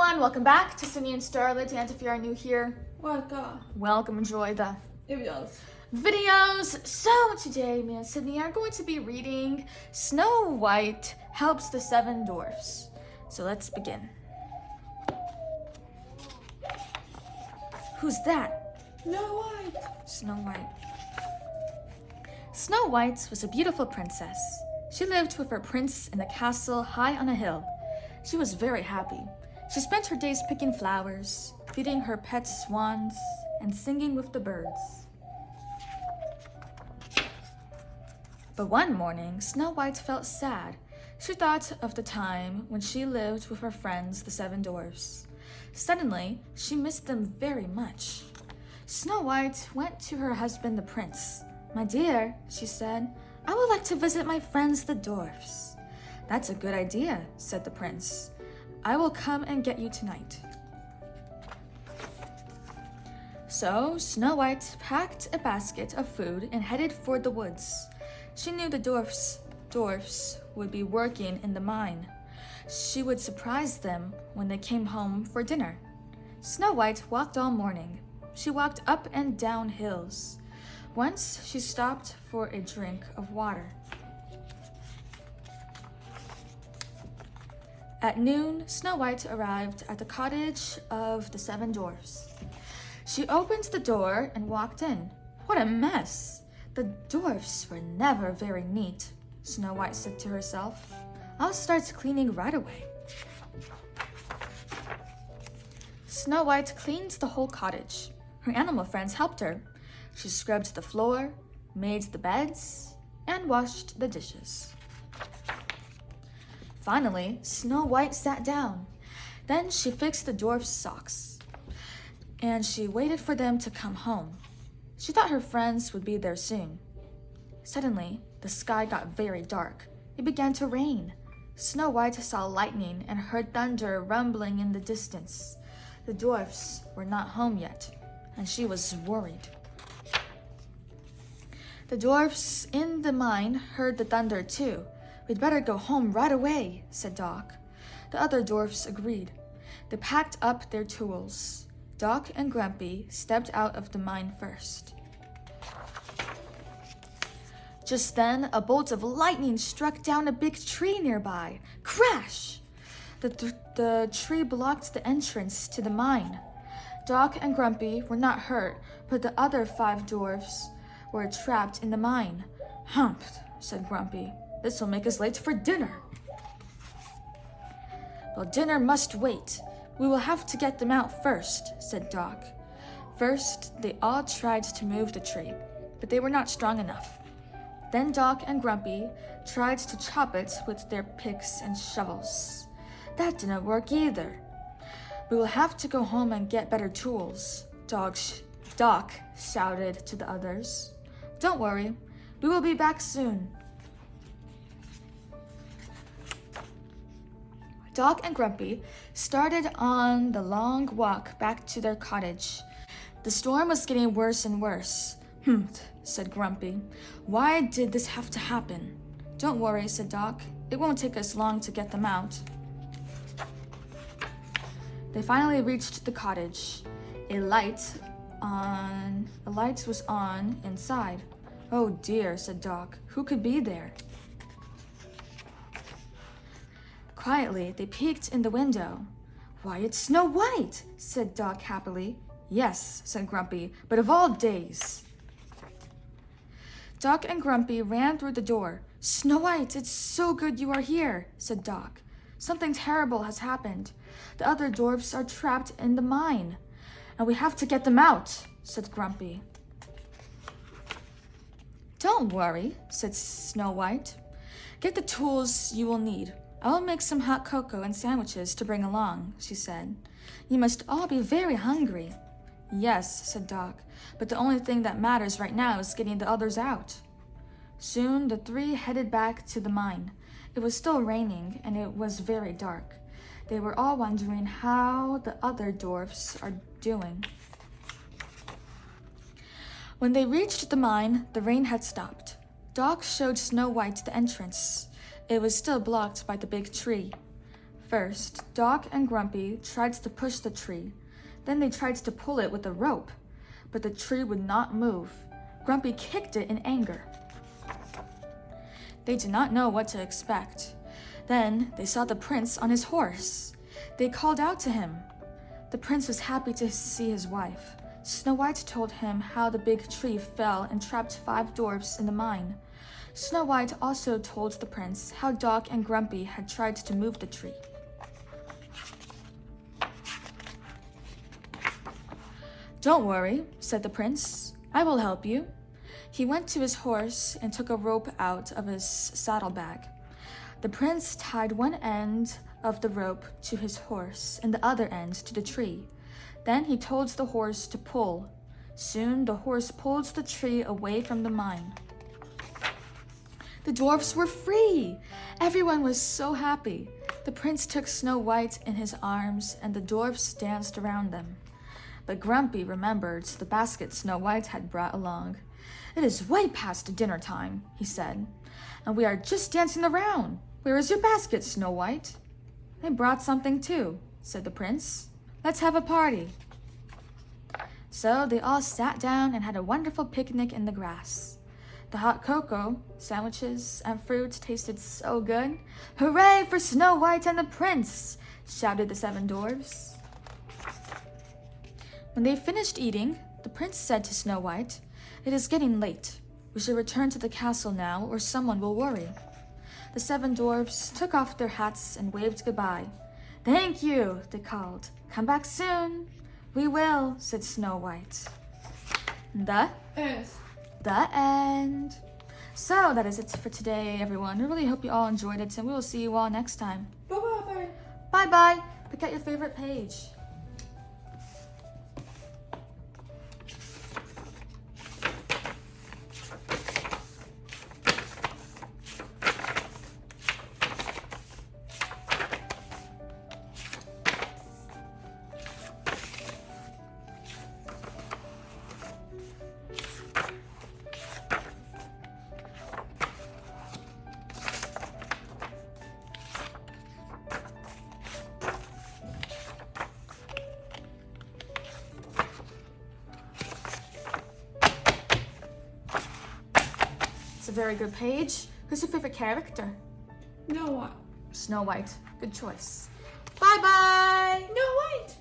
everyone, welcome back to Sydney and Starlet, and if you are new here, welcome, enjoy the videos. So today me and Sydney are going to be reading Snow White Helps the Seven Dwarfs. So let's begin. Who's that? Snow White. Snow White. Snow White was a beautiful princess. She lived with her prince in a castle high on a hill. She was very happy. She spent her days picking flowers, feeding her pet swans, and singing with the birds. But one morning, Snow White felt sad. She thought of the time when she lived with her friends, the seven dwarfs. Suddenly, she missed them very much. Snow White went to her husband, the prince. "My dear," she said, "I would like to visit my friends, the dwarfs." "That's a good idea," said the prince. "I will come and get you tonight." So Snow White packed a basket of food and headed for the woods. She knew the dwarfs would be working in the mine. She would surprise them when they came home for dinner. Snow White walked all morning. She walked up and down hills. Once she stopped for a drink of water. At noon, Snow White arrived at the cottage of the seven dwarfs. She opened the door and walked in. What a mess! The dwarfs were never very neat, Snow White said to herself. "I'll start cleaning right away." Snow White cleaned the whole cottage. Her animal friends helped her. She scrubbed the floor, made the beds, and washed the dishes. Finally, Snow White sat down. Then she fixed the dwarfs' socks, and she waited for them to come home. She thought her friends would be there soon. Suddenly, the sky got very dark. It began to rain. Snow White saw lightning and heard thunder rumbling in the distance. The dwarfs were not home yet, and she was worried. The dwarfs in the mine heard the thunder too. "We'd better go home right away," said Doc. The other dwarfs agreed. They packed up their tools. Doc and Grumpy stepped out of the mine first. Just then, a bolt of lightning struck down a big tree nearby. Crash! The tree blocked the entrance to the mine. Doc and Grumpy were not hurt, but the other 5 dwarfs were trapped in the mine. "Humph," said Grumpy. "This will make us late for dinner." "Well, dinner must wait. We will have to get them out first," said Doc. First, they all tried to move the tree, but they were not strong enough. Then Doc and Grumpy tried to chop it with their picks and shovels. That didn't work either. "We will have to go home and get better tools," Doc shouted to the others. "Don't worry, we will be back soon." Doc and Grumpy started on the long walk back to their cottage. The storm was getting worse and worse. Said Grumpy. "Why did this have to happen?" "Don't worry," said Doc. "It won't take us long to get them out." They finally reached the cottage. A light was on inside. "Oh dear," said Doc. "Who could be there?" Quietly, they peeked in the window. "Why, it's Snow White," said Doc happily. "Yes," said Grumpy, "but of all days." Doc and Grumpy ran through the door. "Snow White, it's so good you are here," said Doc. "Something terrible has happened. The other dwarfs are trapped in the mine, and we have to get them out," said Grumpy. "Don't worry," said Snow White. "Get the tools you will need. I will make some hot cocoa and sandwiches to bring along," she said. "You must all be very hungry." "Yes," said Doc, "but the only thing that matters right now is getting the others out." Soon the 3 headed back to the mine. It was still raining, and it was very dark. They were all wondering how the other dwarfs are doing. When they reached the mine, the rain had stopped. Doc showed Snow White the entrance. It was still blocked by the big tree. First, Doc and Grumpy tried to push the tree. Then they tried to pull it with a rope, but the tree would not move. Grumpy kicked it in anger. They did not know what to expect. Then they saw the prince on his horse. They called out to him. The prince was happy to see his wife. Snow White told him how the big tree fell and trapped 5 dwarfs in the mine. Snow White also told the prince how Doc and Grumpy had tried to move the tree. "Don't worry," said the prince. "I will help you." He went to his horse and took a rope out of his saddlebag. The prince tied one end of the rope to his horse and the other end to the tree. Then he told the horse to pull. Soon the horse pulled the tree away from the mine. The dwarfs were free! Everyone was so happy. The prince took Snow White in his arms and the dwarfs danced around them. But Grumpy remembered the basket Snow White had brought along. "It is way past dinner time," he said, "and we are just dancing around. Where is your basket, Snow White?" "I brought something too," said the prince. "Let's have a party." So they all sat down and had a wonderful picnic in the grass. The hot cocoa, sandwiches, and fruit tasted so good. "Hooray for Snow White and the prince!" shouted the 7 dwarfs. When they finished eating, the prince said to Snow White, "It is getting late. We should return to the castle now, or someone will worry." The 7 dwarfs took off their hats and waved goodbye. "Thank you," they called. "Come back soon." "We will," said Snow White. The end. So that is it for today, everyone. I really hope you all enjoyed it, and we will see you all next time. Bye-bye. Bye-bye. Pick out your favorite page. It's a very good page. Who's your favorite character? No, what? Snow White. Good choice. Bye-bye. No, wait.